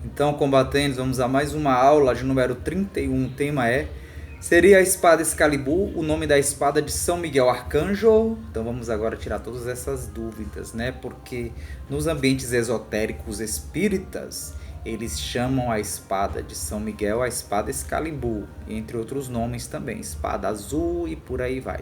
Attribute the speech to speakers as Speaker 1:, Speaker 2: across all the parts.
Speaker 1: Então, combatentes, vamos a mais uma aula de número 31. O tema seria a espada Excalibur, o nome da espada de São Miguel Arcanjo? Então vamos agora tirar todas essas dúvidas, né? Porque nos ambientes esotéricos espíritas, eles chamam a espada de São Miguel a espada Excalibur, entre outros nomes também, espada azul e por aí vai.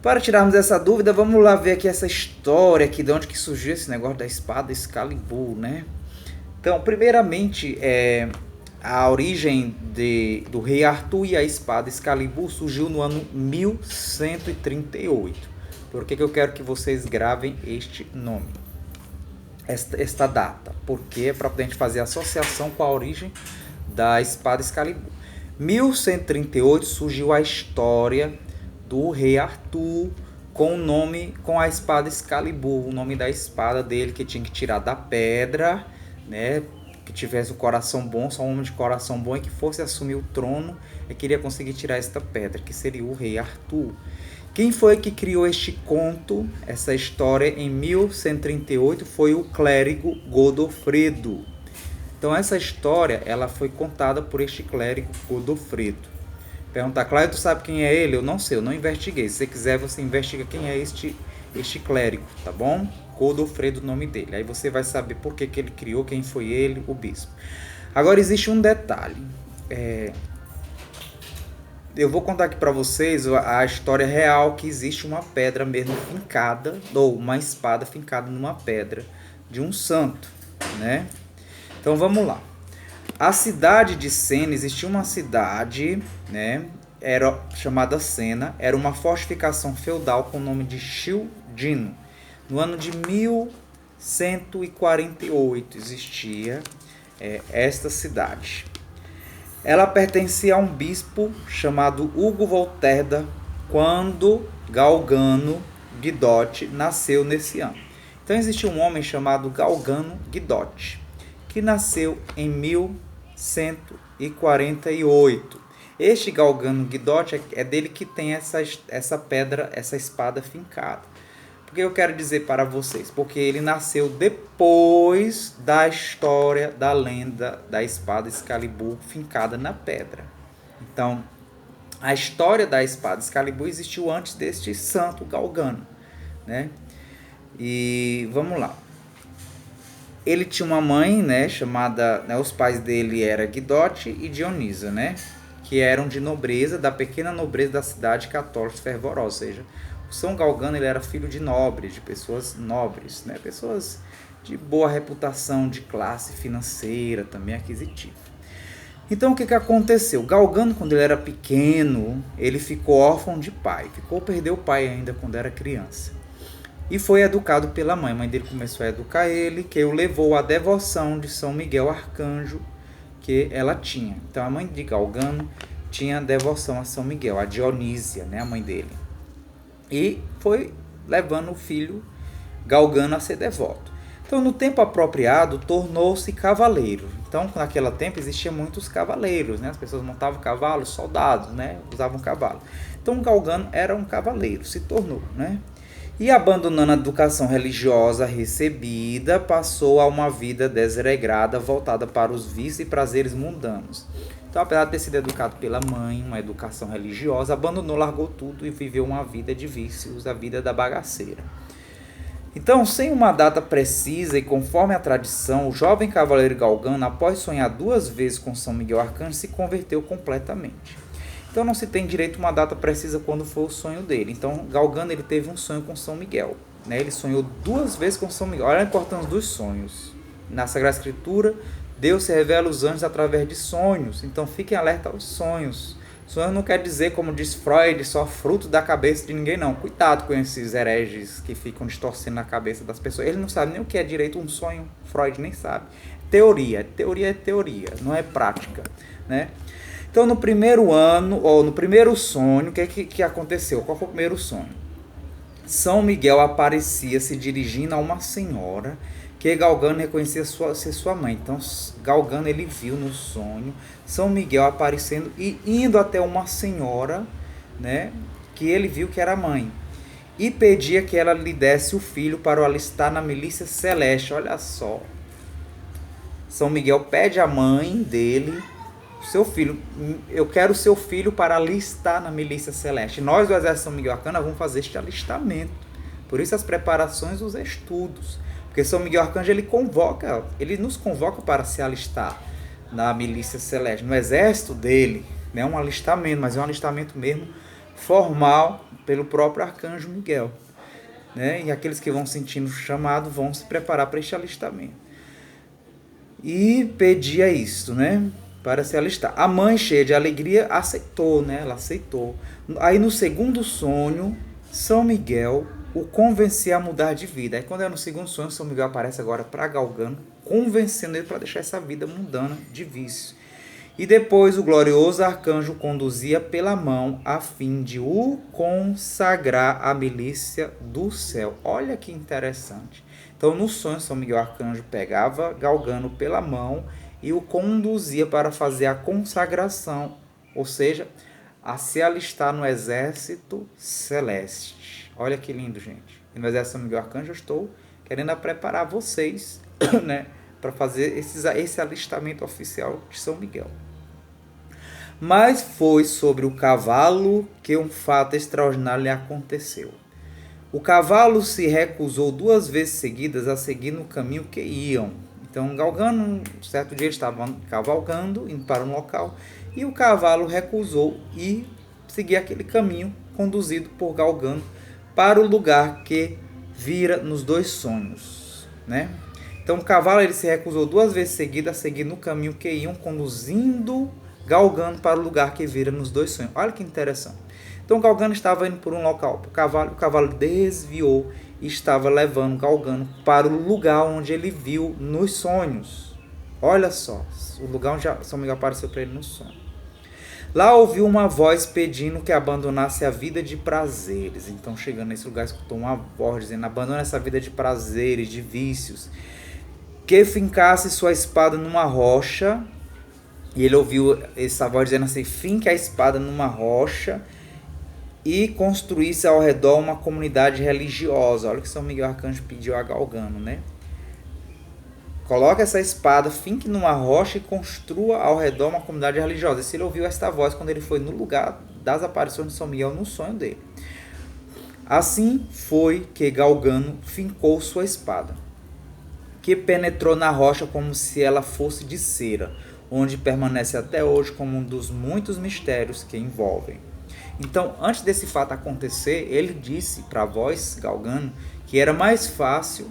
Speaker 1: Para tirarmos essa dúvida, vamos lá ver aqui essa história aqui, de onde que surgiu esse negócio da espada Excalibur, né? Então, primeiramente, a origem do rei Arthur e a espada Excalibur surgiu no ano 1138. Por que eu quero que vocês gravem este nome, esta data? Porque é para a gente fazer associação com a origem da espada Excalibur. 1138 surgiu a história do rei Arthur com a espada Excalibur, o nome da espada dele que tinha que tirar da pedra, né? Que tivesse o coração bom, só um homem de coração bom e que fosse assumir o trono e queria conseguir tirar esta pedra, que seria o rei Arthur. Quem foi que criou este conto, essa história em 1138? Foi o clérigo Godofredo. Então essa história ela foi contada por este clérigo Godofredo. Perguntar, Cláudio, tu sabe quem é ele? Eu não sei, eu não investiguei. Se você quiser, você investiga quem é este clérigo, tá bom? Godofredo, o nome dele. Aí você vai saber por que ele criou, quem foi ele, o bispo. Agora existe um detalhe. Eu vou contar aqui para vocês a história real, que existe uma pedra mesmo fincada, ou uma espada fincada numa pedra de um santo, né? Então vamos lá. A cidade de Sena, existia uma cidade, né? Era chamada Sena, era uma fortificação feudal com o nome de Childino. No ano de 1148 existia esta cidade. Ela pertencia a um bispo chamado Hugo Volterda, quando Galgano Guidotti nasceu nesse ano. Então existia um homem chamado Galgano Guidotti, que nasceu em 1148. Este Galgano Guidotti é dele que tem essa pedra, essa espada fincada. Por que eu quero dizer para vocês? Porque ele nasceu depois da história, da lenda da espada Excalibur fincada na pedra. Então, a história da espada Excalibur existiu antes deste santo Galgano, né? E vamos lá. Ele tinha uma mãe, né, chamada, né, os pais dele eram Guidotti e Dionisa, né, que eram de nobreza, da pequena nobreza da cidade católica fervorosa, ou seja, o São Galgano ele era filho de nobres, de pessoas nobres, né, pessoas de boa reputação, de classe financeira, também aquisitiva. Então o que aconteceu? Galgano, quando ele era pequeno, ele ficou órfão de pai, perdeu o pai ainda quando era criança. E foi educado pela mãe. A mãe dele começou a educar ele, que o levou à devoção de São Miguel Arcanjo que ela tinha. Então a mãe de Galgano tinha devoção a São Miguel, a Dionísia, né, a mãe dele. E foi levando o filho Galgano a ser devoto. Então no tempo apropriado tornou-se cavaleiro. Então naquele tempo existiam muitos cavaleiros, né? As pessoas montavam cavalos, soldados, né? Usavam cavalo. Então Galgano era um cavaleiro, se tornou, né? E abandonando a educação religiosa recebida, passou a uma vida desregrada, voltada para os vícios e prazeres mundanos. Então, apesar de ter sido educado pela mãe, uma educação religiosa, abandonou, largou tudo e viveu uma vida de vícios, a vida da bagaceira. Então, sem uma data precisa e conforme a tradição, o jovem cavaleiro Galgano, após sonhar 2 vezes com São Miguel Arcanjo, se converteu completamente. Então não se tem direito a uma data precisa quando foi o sonho dele. Então Galgano ele teve um sonho com São Miguel, né? Ele sonhou 2 vezes com São Miguel. Olha a importância dos sonhos. Na Sagrada Escritura, Deus se revela aos anjos através de sonhos. Então fiquem alerta aos sonhos. Sonho não quer dizer, como diz Freud, só fruto da cabeça de ninguém, não. Cuidado com esses hereges que ficam distorcendo a cabeça das pessoas. Ele não sabe nem o que é direito um sonho. Freud nem sabe. Teoria é teoria, não é prática, né? Então, no primeiro ano, ou no primeiro sonho, o que aconteceu? Qual foi o primeiro sonho? São Miguel aparecia se dirigindo a uma senhora que Galgano reconhecia ser sua mãe. Então, Galgano ele viu no sonho São Miguel aparecendo e indo até uma senhora, né, que ele viu que era mãe. E pedia que ela lhe desse o filho para o alistar na milícia celeste. Olha só. São Miguel pede à mãe dele, seu filho, eu quero seu filho para alistar na milícia celeste. Nós do Exército São Miguel Arcanjo vamos fazer este alistamento. Por isso as preparações, os estudos. Porque São Miguel Arcanjo ele nos convoca para se alistar na milícia celeste, no exército dele. Não é um alistamento, mas é um alistamento mesmo formal pelo próprio Arcanjo Miguel. Né? E aqueles que vão sentindo o chamado vão se preparar para este alistamento. E pedia isso, né? Para se alistar. A mãe, cheia de alegria, aceitou, né? Ela aceitou. Aí no segundo sonho, São Miguel o convencia a mudar de vida. Aí quando é no segundo sonho, São Miguel aparece agora para Galgano, convencendo ele para deixar essa vida mundana de vício. E depois o glorioso arcanjo conduzia pela mão a fim de o consagrar à milícia do céu. Olha que interessante. Então no sonho, São Miguel Arcanjo pegava Galgano pela mão e o conduzia para fazer a consagração, ou seja, a se alistar no exército celeste. Olha que lindo, gente. E no exército São Miguel Arcanjo eu estou querendo preparar vocês, né, para fazer esse alistamento oficial de São Miguel. Mas foi sobre o cavalo que um fato extraordinário lhe aconteceu. O cavalo se recusou 2 vezes seguidas a seguir no caminho que iam. Então, Galgano, certo dia, estava cavalgando, indo para um local, e o cavalo recusou e seguir aquele caminho conduzido por Galgano para o lugar que vira nos 2 sonhos, né? Então, o cavalo ele se recusou 2 vezes seguidas a seguir no caminho que iam, conduzindo Galgano para o lugar que vira nos 2 sonhos. Olha que interessante. Então, Galgano estava indo por um local, o cavalo desviou e estava levando Galgano para o lugar onde ele viu nos sonhos. Olha só, o lugar onde São Miguel apareceu para ele no sonho. Lá ouviu uma voz pedindo que abandonasse a vida de prazeres. Então, chegando nesse lugar, escutou uma voz dizendo: abandone essa vida de prazeres, de vícios, que fincasse sua espada numa rocha. E ele ouviu essa voz dizendo assim: finque a espada numa rocha e construísse ao redor uma comunidade religiosa. Olha o que São Miguel Arcanjo pediu a Galgano, né? Coloque essa espada, finque numa rocha e construa ao redor uma comunidade religiosa. E ele ouviu esta voz quando ele foi no lugar das aparições de São Miguel no sonho dele. Assim foi que Galgano fincou sua espada, que penetrou na rocha como se ela fosse de cera, onde permanece até hoje como um dos muitos mistérios que envolvem. Então, antes desse fato acontecer, ele disse para a voz Galgano que era mais fácil...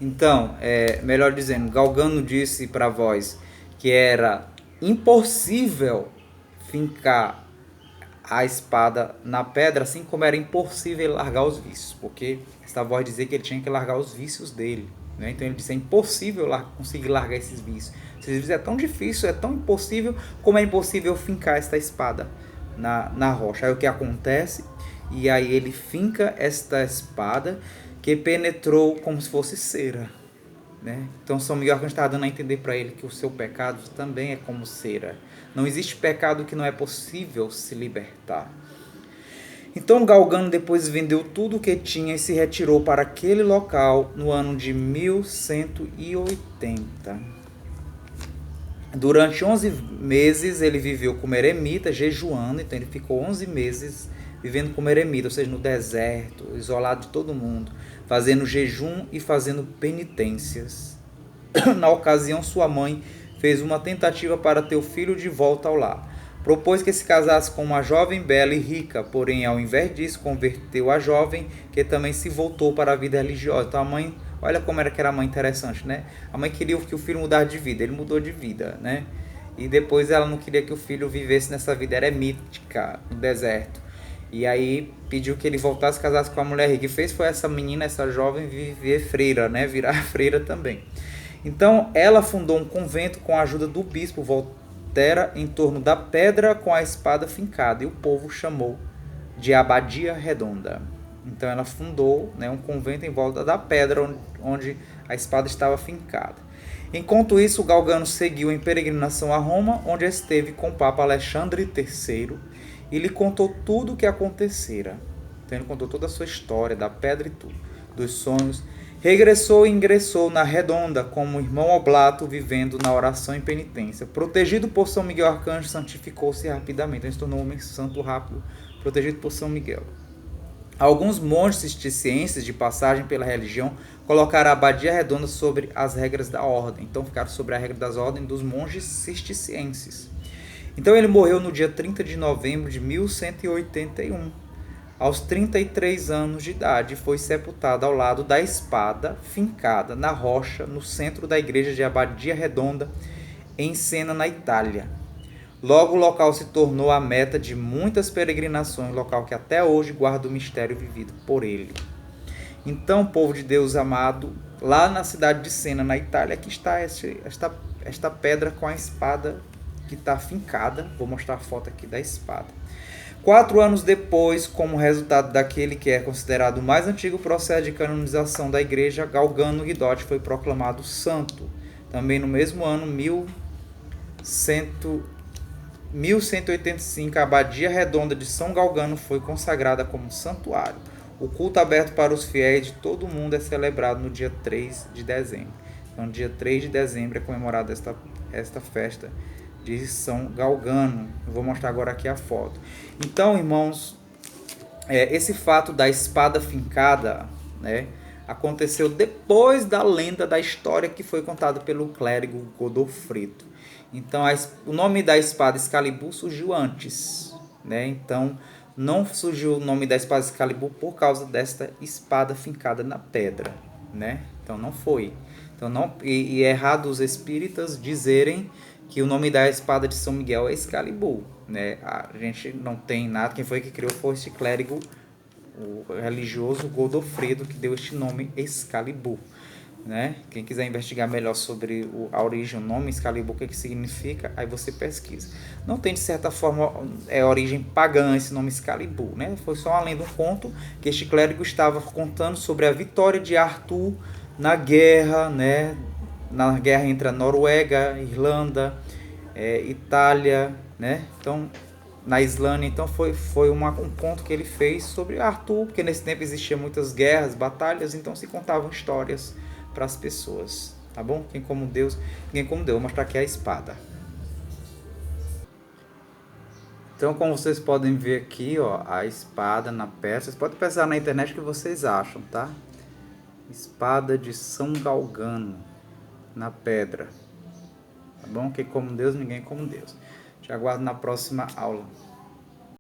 Speaker 1: Então, melhor dizendo, Galgano disse para a voz que era impossível fincar a espada na pedra, assim como era impossível largar os vícios, porque essa voz dizia que ele tinha que largar os vícios dele, né? Então ele disse: é impossível conseguir largar esses vícios. Esses vícios é tão difícil, é tão impossível, como é impossível fincar esta espada na rocha. Aí o que acontece? E aí ele finca esta espada que penetrou como se fosse cera, né? Então São Miguel Arcanjo estava dando a entender para ele que o seu pecado também é como cera. Não existe pecado que não é possível se libertar. Então Galgano depois vendeu tudo o que tinha e se retirou para aquele local no ano de 1180. Durante 11 meses ele viveu como eremita, jejuando. Então ele ficou 11 meses vivendo como eremita, ou seja, no deserto, isolado de todo mundo, fazendo jejum e fazendo penitências. Na ocasião, sua mãe fez uma tentativa para ter o filho de volta ao lar. Propôs que se casasse com uma jovem bela e rica, porém, ao invés disso, converteu a jovem, que também se voltou para a vida religiosa. Então a mãe, olha como era que era a mãe interessante, né? A mãe queria que o filho mudasse de vida, ele mudou de vida, né? E depois ela não queria que o filho vivesse nessa vida eremítica, no deserto. E aí pediu que ele voltasse e casasse com a mulher rica. O que fez foi essa menina, essa jovem, viver freira, né? Virar freira também. Então ela fundou um convento com a ajuda do bispo Volterra em torno da pedra com a espada fincada. E o povo chamou de Abadia Redonda. Então ela fundou, né, um convento em volta da pedra onde a espada estava fincada. Enquanto isso, Galgano seguiu em peregrinação a Roma, onde esteve com o Papa Alexandre III, e lhe contou tudo o que acontecera. Então ele contou toda a sua história, da pedra e tudo. dos sonhos, regressou e ingressou na Redonda como irmão oblato, vivendo na oração e penitência. Protegido por São Miguel Arcanjo, santificou-se rapidamente. Ele se tornou um homem santo rápido, protegido por São Miguel. Alguns monges cistercienses de passagem pela religião colocaram a abadia redonda sobre as regras da ordem. Então ficaram sobre a regra das ordens dos monges cistercienses. Então ele morreu no dia 30 de novembro de 1181, aos 33 anos de idade, e foi sepultado ao lado da espada fincada na rocha no centro da igreja de Abadia Redonda, em Siena, na Itália. Logo o local se tornou a meta de muitas peregrinações, local que até hoje guarda o mistério vivido por ele. Então, povo de Deus amado, lá na cidade de Siena, na Itália, aqui está esta pedra com a espada que está fincada. Vou mostrar a foto aqui da espada. 4 anos depois, como resultado daquele que é considerado o mais antigo processo de canonização da igreja, Galgano Guidotti foi proclamado santo. Também no mesmo ano, 1185, a Abadia Redonda de São Galgano foi consagrada como santuário. O culto aberto para os fiéis de todo o mundo é celebrado no dia 3 de dezembro. Então, dia 3 de dezembro é comemorada esta festa de São Galgano. Eu vou mostrar agora aqui a foto. Então, irmãos, esse fato da espada fincada, né, aconteceu depois da lenda da história que foi contada pelo clérigo Godofredo. Então, o nome da espada Excalibur surgiu antes, né? Então, não surgiu o nome da espada Excalibur por causa desta espada fincada na pedra, né? Então, não foi. Então, é errado os espíritas dizerem que o nome da espada de São Miguel é Excalibur, né? A gente não tem nada. Quem foi que criou foi este clérigo, o religioso Godofredo, que deu este nome Excalibur, né? Quem quiser investigar melhor sobre a origem, o nome Excalibur, o que significa, aí você pesquisa. Não tem, de certa forma, origem pagã esse nome Excalibur, né? Foi só uma lenda, um conto que este clérigo estava contando sobre a vitória de Arthur na guerra, né? Na guerra entre a Noruega, Irlanda, Itália, né? Então, na Islândia. Então foi um conto que ele fez sobre Arthur, porque nesse tempo existiam muitas guerras, batalhas, então se contavam histórias para as pessoas, tá bom? Quem como Deus, ninguém como Deus. Vou mostrar aqui a espada. Então, como vocês podem ver aqui, ó, a espada na peça. Vocês podem pesquisar na internet o que vocês acham, tá? Espada de São Galgano na pedra, tá bom? Quem como Deus, ninguém como Deus. Te aguardo na próxima aula.